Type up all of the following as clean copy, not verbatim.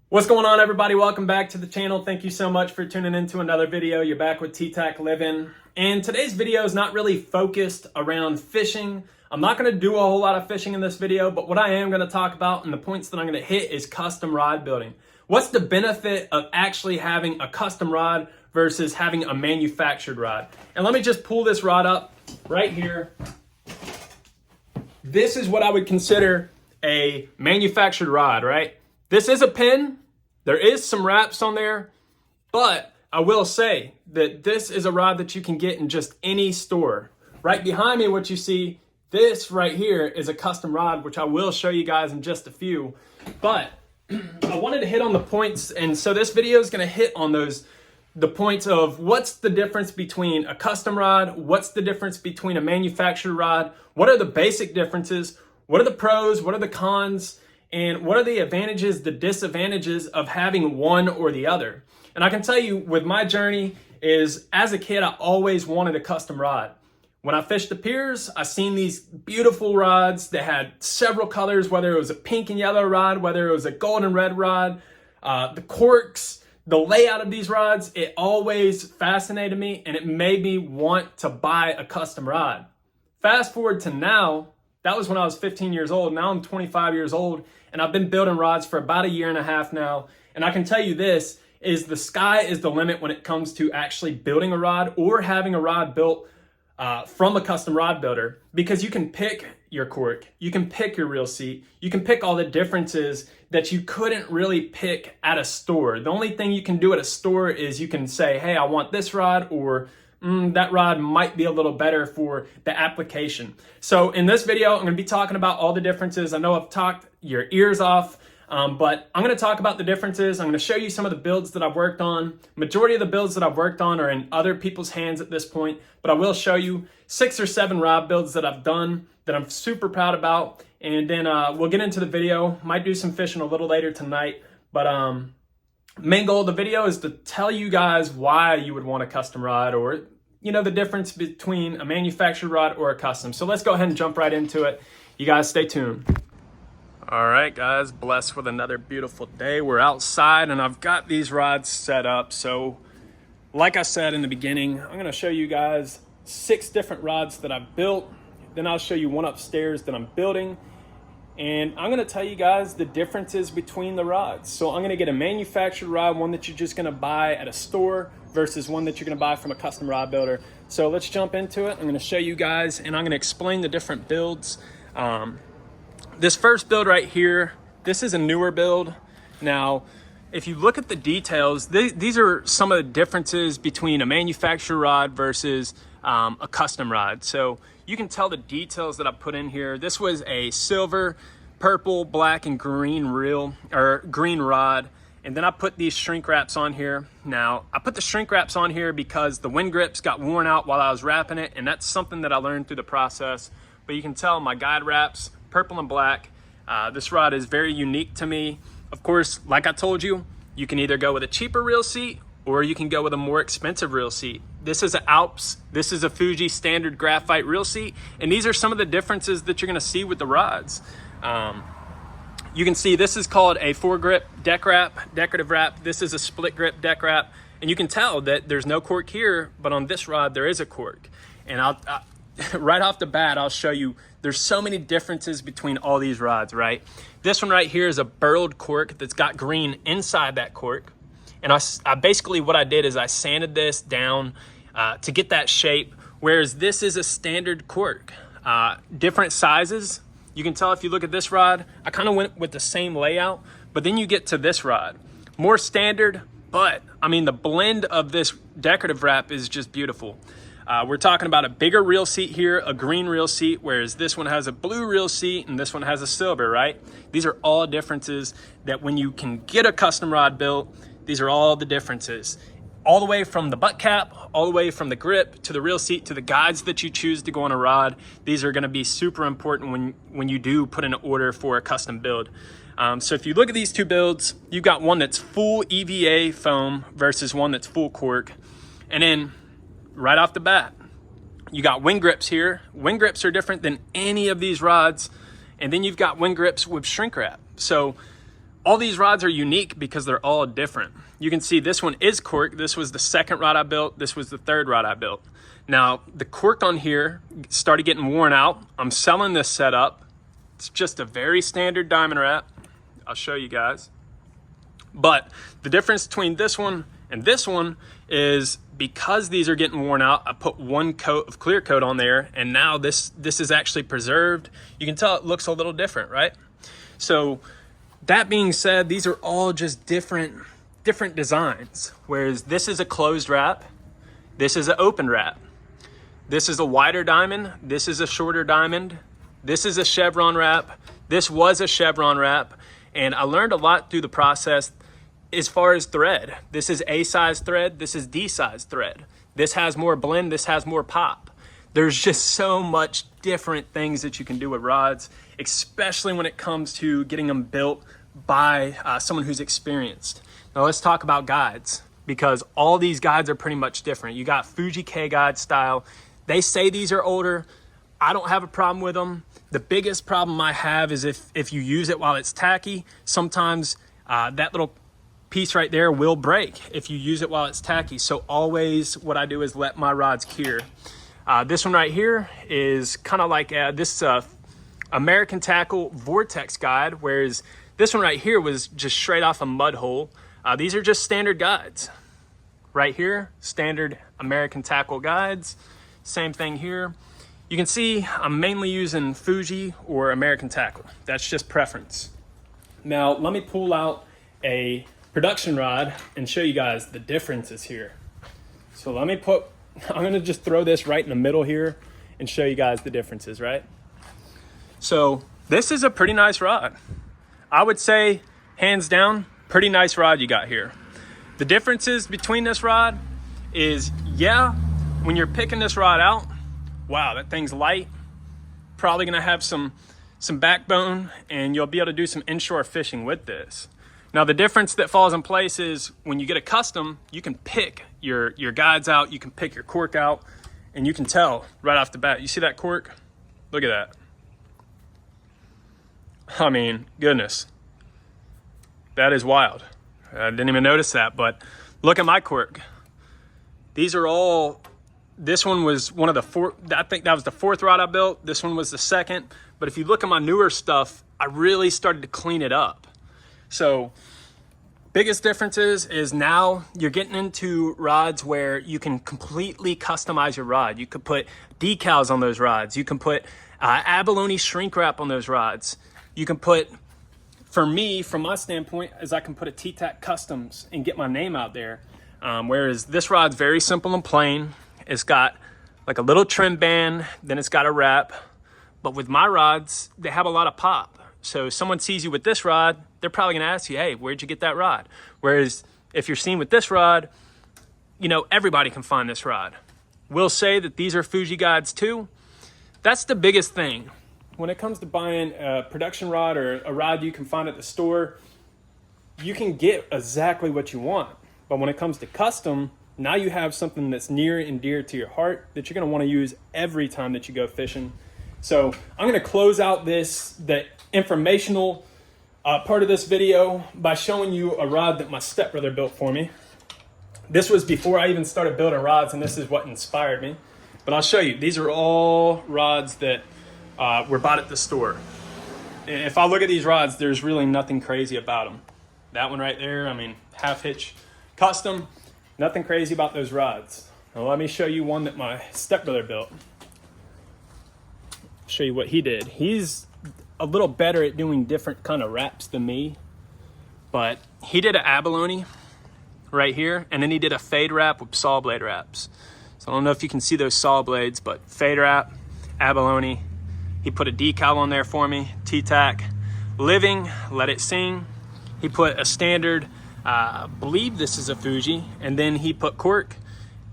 What's going on, everybody? Welcome back to the channel. Thank you so much for tuning into another video. You're back with T-Tac Living. And today's video is not really focused around fishing. I'm not going to do a whole lot of fishing in this video, but what I am going to talk about and the points that I'm going to hit is custom rod building. What's the benefit of actually having a custom rod versus having a manufactured rod? And let me just pull this rod up right here. This is what I would consider a manufactured rod, right? This is a pin. There is some wraps on there, but I will say that this is a rod that you can get in just any store. Right behind me, what you see, this right here is a custom rod, which I will show you guys in just a few. But I wanted to hit on the points, and so this video is going to hit on the points of what's the difference between a custom rod, what's the difference between a manufactured rod, what are the basic differences, what are the pros, what are the cons, and what are the advantages, the disadvantages of having one or the other. And I can tell you with my journey is, as a kid, I always wanted a custom rod. When I fished the piers, I seen these beautiful rods that had several colors, whether it was a pink and yellow rod, whether it was a gold and red rod, the corks, the layout of these rods, it always fascinated me and it made me want to buy a custom rod. Fast forward to now, that was when I was 15 years old. Now I'm 25 years old and I've been building rods for about a year and a half now. And I can tell you this, is the sky is the limit when it comes to actually building a rod or having a rod built from a custom rod builder, because you can pick your cork, you can pick your reel seat, you can pick all the differences that you couldn't really pick at a store. The only thing you can do at a store is you can say, hey, I want this rod, or that rod might be a little better for the application. So in this video, I'm going to be talking about all the differences. I know I've talked your ears off, but I'm going to talk about the differences. I'm going to show you some of the builds that I've worked on. Majority of the builds that I've worked on are in other people's hands at this point, but I will show you 6 or 7 rod builds that I've done that I'm super proud about. And then we'll get into the video. Might do some fishing a little later tonight, but main goal of the video is to tell you guys why you would want a custom rod, or the difference between a manufactured rod or a custom. So let's go ahead and jump right into it. You guys stay tuned. All right, guys, blessed with another beautiful day. We're outside and I've got these rods set up. So like I said in the beginning, I'm gonna show you guys 6 different rods that I've built. Then I'll show you one upstairs that I'm building. And I'm gonna tell you guys the differences between the rods. So I'm gonna get a manufactured rod, one that you're just gonna buy at a store versus one that you're gonna buy from a custom rod builder. So let's jump into it. I'm gonna show you guys and I'm gonna explain the different builds. This first build right here, this is a newer build. Now, if you look at the details, these are some of the differences between a manufactured rod versus a custom rod. So you can tell the details that I put in here. This was a silver, purple, black, and green reel, or green rod. And then I put these shrink wraps on here. Now, I put the shrink wraps on here because the wind grips got worn out while I was wrapping it, and that's something that I learned through the process. But you can tell my guide wraps, purple and black. This rod is very unique to me. Of course, like I told you, you can either go with a cheaper reel seat or you can go with a more expensive reel seat. This is an Alps, this is a Fuji standard graphite reel seat, and these are some of the differences that you're gonna see with the rods. You can see this is called a foregrip deck wrap, decorative wrap. This is a split grip deck wrap, and you can tell that there's no cork here, but on this rod there is a cork. And right off the bat, I'll show you, there's so many differences between all these rods, right? This one right here is a burled cork that's got green inside that cork. And I basically, what I did is I sanded this down to get that shape, whereas this is a standard cork. Different sizes. You can tell if you look at this rod, I kind of went with the same layout, but then you get to this rod. More standard, but I mean, the blend of this decorative wrap is just beautiful. We're talking about a bigger reel seat here, a green reel seat, whereas this one has a blue reel seat and this one has a silver, right? These are all differences that when you can get a custom rod built, these are all the differences. All the way from the butt cap, all the way from the grip to the reel seat to the guides that you choose to go on a rod. These are gonna be super important when you do put in an order for a custom build. So if you look at these 2 builds, you've got one that's full EVA foam versus one that's full cork. And then right off the bat, you got wind grips here. Wind grips are different than any of these rods. And then you've got wind grips with shrink wrap. So all these rods are unique because they're all different. You can see this one is cork. This was the second rod I built. This was the third rod I built. Now, the cork on here started getting worn out. I'm selling this setup. It's just a very standard diamond wrap. I'll show you guys. But the difference between this one and this one is because these are getting worn out, I put one coat of clear coat on there, and now this is actually preserved. You can tell it looks a little different, right? So that being said, these are all just different designs. Whereas this is a closed wrap, this is an open wrap. This is a wider diamond, this is a shorter diamond, this is a chevron wrap, this was a chevron wrap, and I learned a lot through the process as far as thread. This is A size thread, this is D size thread. This has more blend, this has more pop. There's just so much different things that you can do with rods, especially when it comes to getting them built by someone who's experienced. Now let's talk about guides, because all these guides are pretty much different. You got Fuji K guide style. They say these are older. I don't have a problem with them. The biggest problem I have is if you use it while it's tacky, sometimes that little piece right there will break if you use it while it's tacky. So always what I do is let my rods cure. This one right here is kind of like this American Tackle Vortex guide, whereas this one right here was just straight off a mud hole. These are just standard guides. Right here, standard American Tackle guides. Same thing here. You can see I'm mainly using Fuji or American Tackle. That's just preference. Now let me pull out a production rod and show you guys the differences here. So I'm gonna just throw this right in the middle here and show you guys the differences, right? So this is a pretty nice rod. I would say, hands down, pretty nice rod you got here. The differences between this rod is, yeah, when you're picking this rod out, wow, that thing's light. Probably gonna have some backbone, and you'll be able to do some inshore fishing with this. Now the difference that falls in place is when you get a custom, you can pick your guides out, you can pick your cork out, and you can tell right off the bat. You see that cork? Look at that. I mean, goodness. That is wild. I didn't even notice that, but look at my cork. These are all, this one was one of the four, I think that was the fourth rod I built. This one was the second. But if you look at my newer stuff, I really started to clean it up. So biggest differences is now you're getting into rods where you can completely customize your rod. You could put decals on those rods. You can put abalone shrink wrap on those rods. You can put, for me, from my standpoint, is I can put a T-Tac Customs and get my name out there. Whereas this rod's very simple and plain. It's got like a little trim band, then it's got a wrap. But with my rods, they have a lot of pop. So if someone sees you with this rod, they're probably gonna ask you, hey, where'd you get that rod? Whereas if you're seen with this rod, you know, everybody can find this rod. We'll say that these are Fuji guides too. That's the biggest thing. When it comes to buying a production rod or a rod you can find at the store, you can get exactly what you want. But when it comes to custom, now you have something that's near and dear to your heart that you're gonna wanna use every time that you go fishing. So I'm gonna close out the informational part of this video by showing you a rod that my stepbrother built for me. This was before I even started building rods, and this is what inspired me. But I'll show you. These are all rods that were bought at the store. If I look at these rods, there's really nothing crazy about them. That one right there, I mean, half hitch custom, nothing crazy about those rods. Now let me show you one that my stepbrother built. Show you what he did. He's a little better at doing different kind of wraps than me, but he did an abalone right here, and then he did a fade wrap with saw blade wraps. So I don't know if you can see those saw blades, but fade wrap, abalone. He put a decal on there for me, T-Tac, living, let it sing. He put a standard, I believe this is a Fuji, and then he put cork,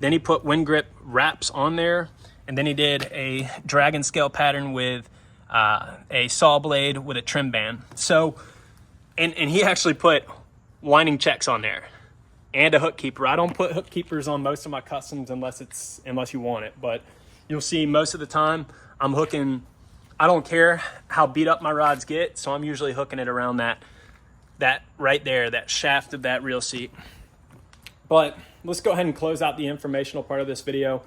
then he put wind grip wraps on there, and then he did a dragon scale pattern with a saw blade with a trim band. So, and he actually put winding checks on there and a hook keeper. I don't put hook keepers on most of my customs unless you want it, but you'll see most of the time I'm hooking, I don't care how beat up my rods get, so I'm usually hooking it around that that right there, that shaft of that reel seat. But let's go ahead and close out the informational part of this video.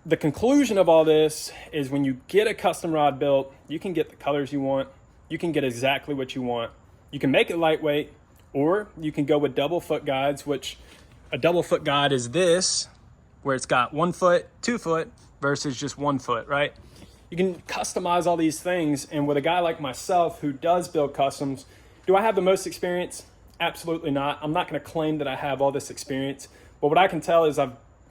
The conclusion of all this is when you get a custom rod built, you can get the colors you want. You can get exactly what you want. You can make it lightweight, or you can go with double foot guides, which a double foot guide is this, where it's got 1 foot, 2 foot versus just 1 foot, right? You can customize all these things. And with a guy like myself who does build customs, do I have the most experience? Absolutely not. I'm not going to claim that I have all this experience, but what I can tell is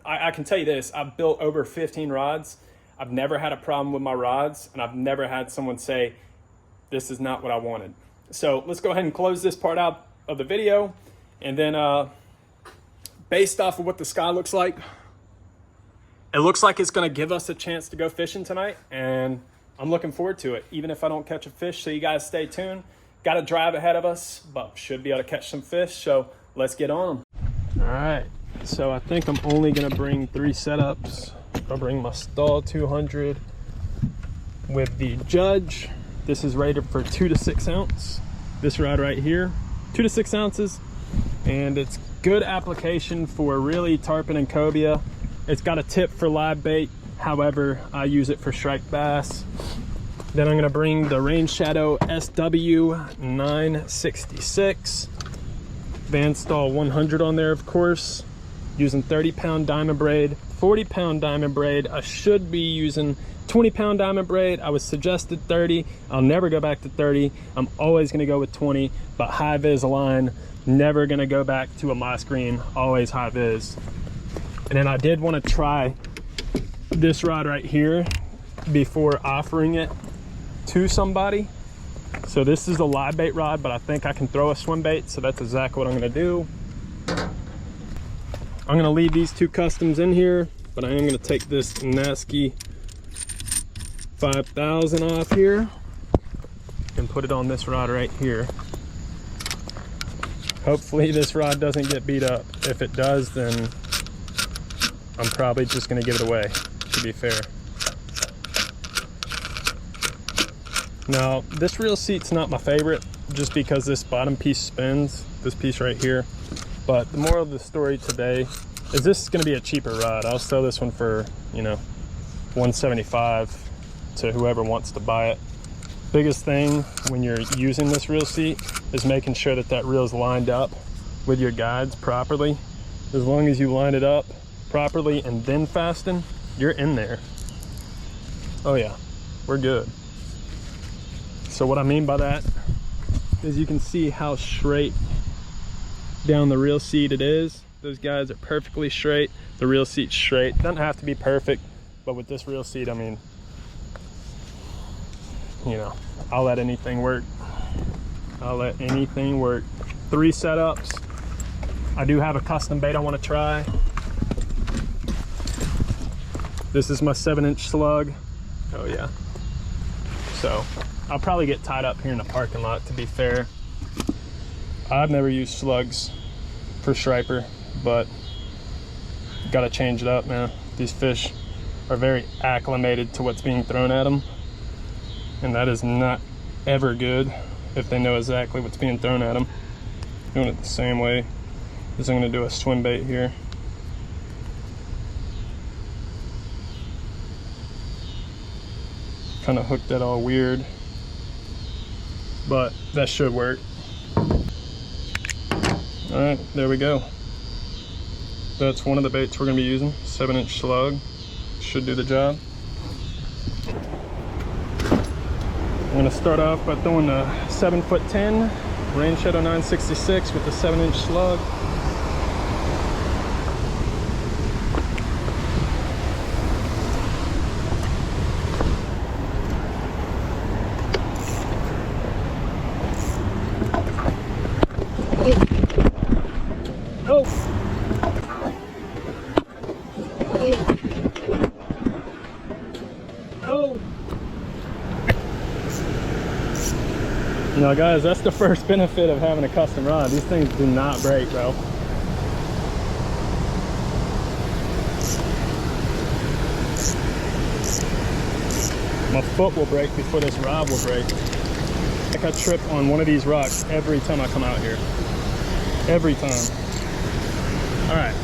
I can tell you this, I've built over 15 rods. I've never had a problem with my rods, and I've never had someone say, this is not what I wanted. So let's go ahead and close this part out of the video. And then based off of what the sky looks like, it looks like it's gonna give us a chance to go fishing tonight, and I'm looking forward to it, even if I don't catch a fish. So you guys stay tuned. Got a drive ahead of us, but should be able to catch some fish. So let's get on them. All right. So I think I'm only gonna bring 3 setups. I'll bring my Stahl 200 with the Judge. This is rated for 2 to 6 ounce. This rod right here, 2 to 6 ounces. And it's good application for really tarpon and cobia. It's got a tip for live bait. However, I use it for striped bass. Then I'm gonna bring the Rain Shadow SW 966. Van Stahl 100 on there, of course. Using 30-pound diamond braid, 40-pound diamond braid. I should be using 20-pound diamond braid. I was suggested 30. I'll never go back to 30. I'm always gonna go with 20, but high vis line, never gonna go back to a moss green, always high vis. And then I did wanna try this rod right here before offering it to somebody. So this is a live bait rod, but I think I can throw a swim bait, so that's exactly what I'm gonna do. I'm gonna leave these 2 customs in here, but I am gonna take this Nasky 5000 off here and put it on this rod right here. Hopefully this rod doesn't get beat up. If it does, then I'm probably just gonna give it away, to be fair. Now, this reel seat's not my favorite, just because this bottom piece spins, this piece right here. But the moral of the story today is this is gonna be a cheaper rod. I'll sell this one for, you know, $175 to whoever wants to buy it. Biggest thing when you're using this reel seat is making sure that that reel is lined up with your guides properly. As long as you line it up properly and then fasten, you're in there. Oh yeah, we're good. So what I mean by that is you can see how straight down the reel seat it is. Those guys are perfectly straight. The reel seat's straight. Doesn't have to be perfect, but with this reel seat, I mean, you know, I'll let anything work. I'll let anything work. 3 setups. I do have a custom bait I want to try. This is my 7-inch slug. Oh yeah. So I'll probably get tied up here in the parking lot, to be fair. I've never used slugs for striper, but gotta change it up, man. These fish are very acclimated to what's being thrown at them, and that is not ever good if they know exactly what's being thrown at them. Doing it the same way as I'm gonna do a swim bait here. Kind of hooked that all weird, but that should work. All right, there we go. That's one of the baits we're gonna be using, 7-inch slug. Should do the job. I'm gonna start off by throwing a 7'10" Rain Shadow 966 with the 7-inch slug. Now guys, that's the first benefit of having a custom rod. These things do not break, bro. My foot will break before this rod will break. Like I trip on one of these rocks every time I come out here. Every time. All right.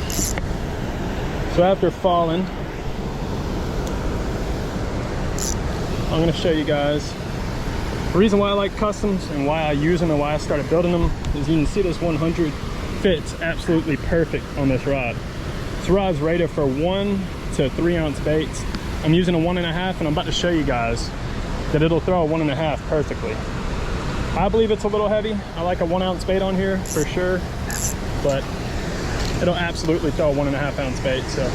So after falling, I'm gonna show you guys the reason why I like customs and why I use them and why I started building them. Is you can see this 100 fits absolutely perfect on this rod. This rod's rated for 1 to 3 ounce baits. I'm using a 1.5, and I'm about to show you guys that it'll throw a 1.5 perfectly. I believe it's a little heavy. I like a 1 ounce bait on here for sure, but it'll absolutely throw a 1.5 ounce bait. So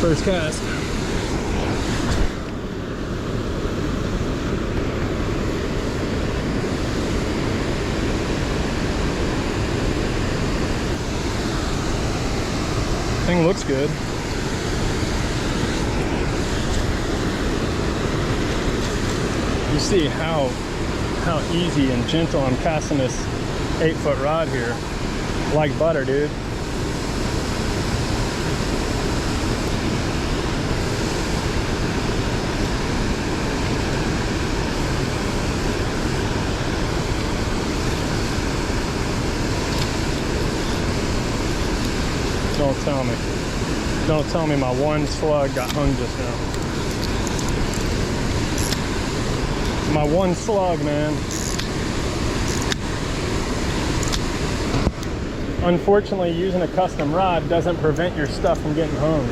first cast. Thing looks good. You see how easy and gentle I'm casting this 8-foot rod here. Like butter, dude. Don't tell me. Don't tell me my one slug got hung just now. My one slug, man. Unfortunately, using a custom rod doesn't prevent your stuff from getting hung.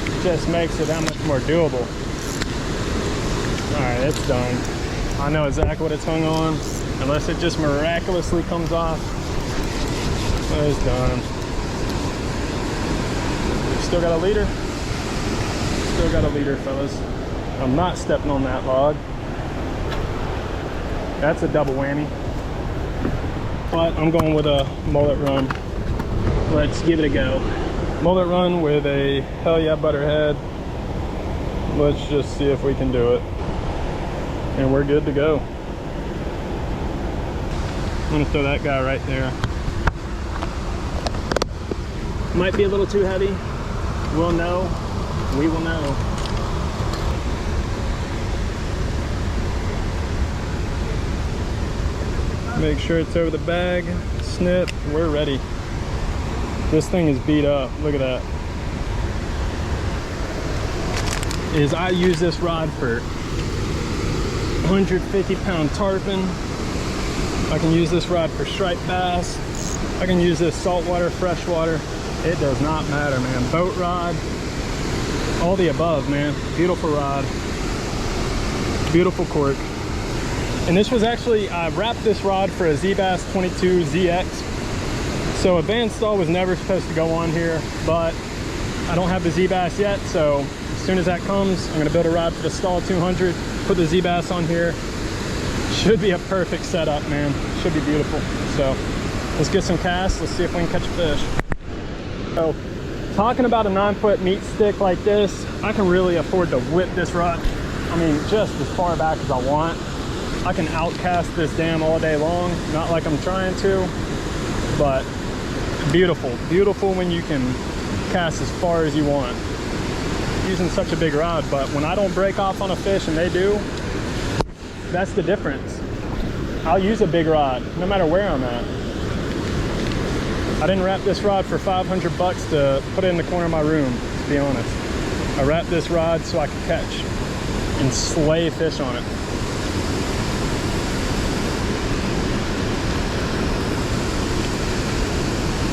It just makes it that much more doable. All right, it's done. I know exactly what it's hung on. Unless it just miraculously comes off. It's done. Still got a leader. Still got a leader, fellas. I'm not stepping on that log. That's a double whammy. But I'm going with a mullet run. Let's give it a go. Mullet run with a hell yeah butterhead. Let's just see if we can do it. And we're good to go. I'm gonna throw that guy right there. Might be a little too heavy. We'll know. We will know. Make sure it's over the bag. Snip. We're ready. This thing is beat up. Look at that. I use this rod for 150-pound tarpon. I can use this rod for striped bass. I can use this saltwater, freshwater. It does not matter, man. Boat rod, all the above, man. Beautiful rod, beautiful cork. And this was actually, I wrapped this rod for a Z-Bass 22 ZX. So a van stall was never supposed to go on here, but I don't have the Z-Bass yet. So as soon as that comes, I'm gonna build a rod for the stall 200, put the Z-Bass on here. Should be a perfect setup, man. Should be beautiful. So let's get some casts. Let's see if we can catch a fish. So talking about a 9-foot meat stick like this, I can really afford to whip this rod. I mean, just as far back as I want. I can outcast this dam all day long. Not like I'm trying to, but beautiful. Beautiful when you can cast as far as you want. Using such a big rod, but when I don't break off on a fish and they do, that's the difference. I'll use a big rod, no matter where I'm at. I didn't wrap this rod for 500 bucks to put it in the corner of my room, to be honest. I wrapped this rod so I could catch and slay fish on it.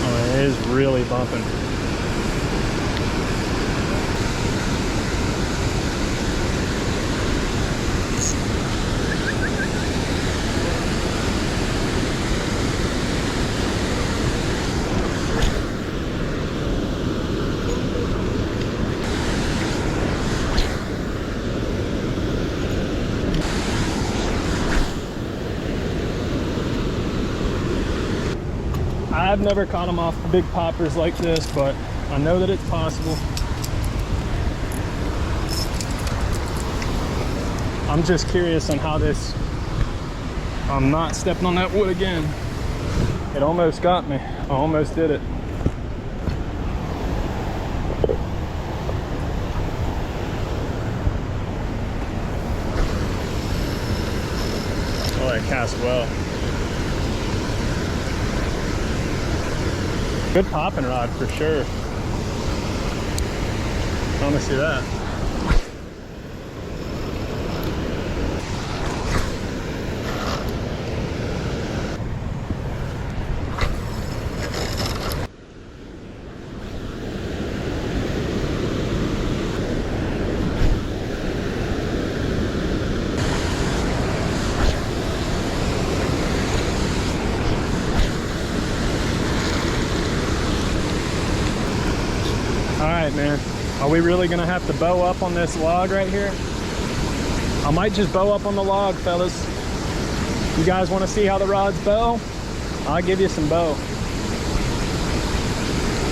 Oh, it is really bumping. I've never caught them off big poppers like this, but I know that it's possible. I'm just curious on how this, I'm not stepping on that wood again. It almost got me. I almost did it. like it casts well. Good popping rod for sure. I want to see that. All right, man. Are we really gonna have to bow up on this log right here? I might just bow up on the log, fellas. You guys want to see how the rods bow? I'll give you some bow.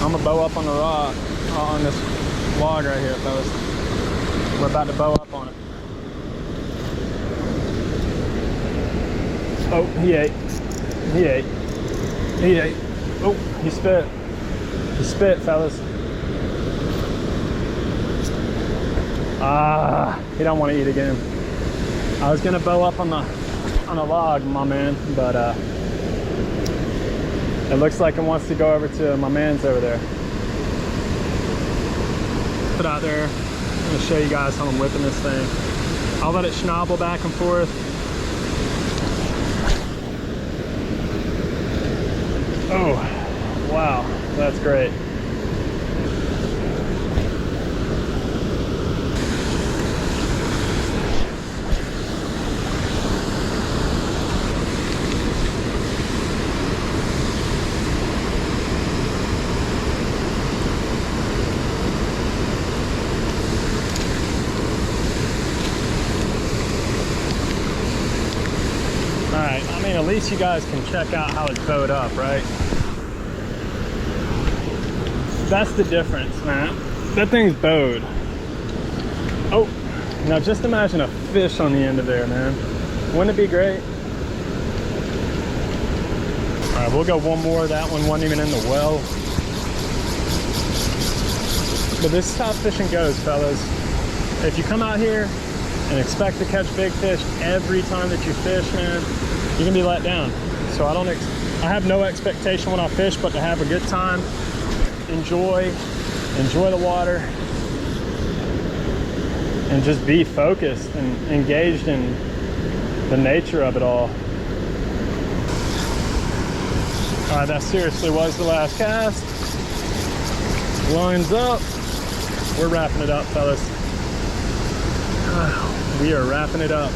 I'm gonna bow up on the rod, on this log right here, fellas. We're about to bow up on it. Oh, he ate. He ate. He ate. Oh, he spit. He spit, fellas. He don't want to eat again. I was gonna bow up on the log, my man, but it looks like it wants to go over to my man's over there. Put out there. I'm gonna show you guys how I'm whipping this thing. I'll let it schnabel back and forth. Oh, wow, that's great. I mean, at least you guys can check out how it's bowed up, right? That's the difference, man. That thing's bowed. Oh, now just imagine a fish on the end of there, man. Wouldn't it be great? All right, we'll go one more. That one wasn't even in the well. But this is how fishing goes, fellas. If you come out here and expect to catch big fish every time that you fish, man, you're gonna be let down. So I have no expectation when I fish but to have a good time, enjoy the water, and just be focused and engaged in the nature of it all. All right, that seriously was the last cast. Lines up. We're wrapping it up, fellas. We are wrapping it up.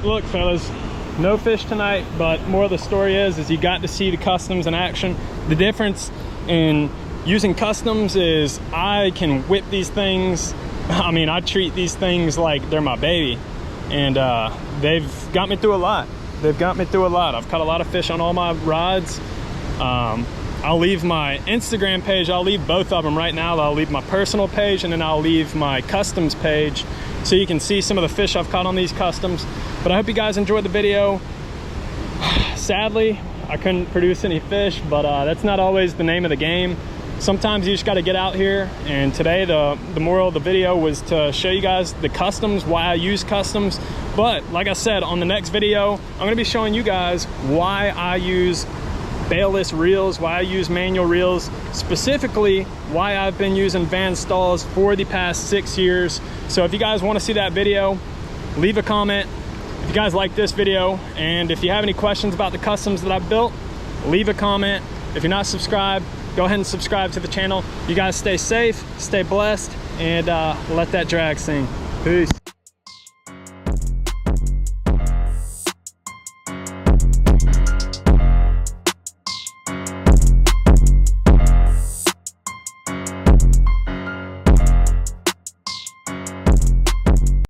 Look, fellas, no fish tonight, but more of the story is you got to see the customs in action. The difference in using customs is I can whip these things. I mean, I treat these things like they're my baby, and they've got me through a lot. They've got me through a lot. I've caught a lot of fish on all my rods. I'll leave my Instagram page. I'll leave both of them right now. I'll leave my personal page, and then I'll leave my customs page so you can see some of the fish I've caught on these customs. But I hope you guys enjoyed the video. Sadly, I couldn't produce any fish, but that's not always the name of the game. Sometimes you just got to get out here, and today the moral of the video was to show you guys the customs, why I use customs. But like I said, on the next video, I'm going to be showing you guys why I use bailless reels, why I use manual reels, specifically why I've been using Van Stahls for the past 6 years. So if you guys want to see that video, leave a comment. If you guys like this video, and if you have any questions about the customs that I've built, leave a comment. If you're not subscribed, go ahead and subscribe to the channel. You guys stay safe, stay blessed, and let that drag sing. Peace.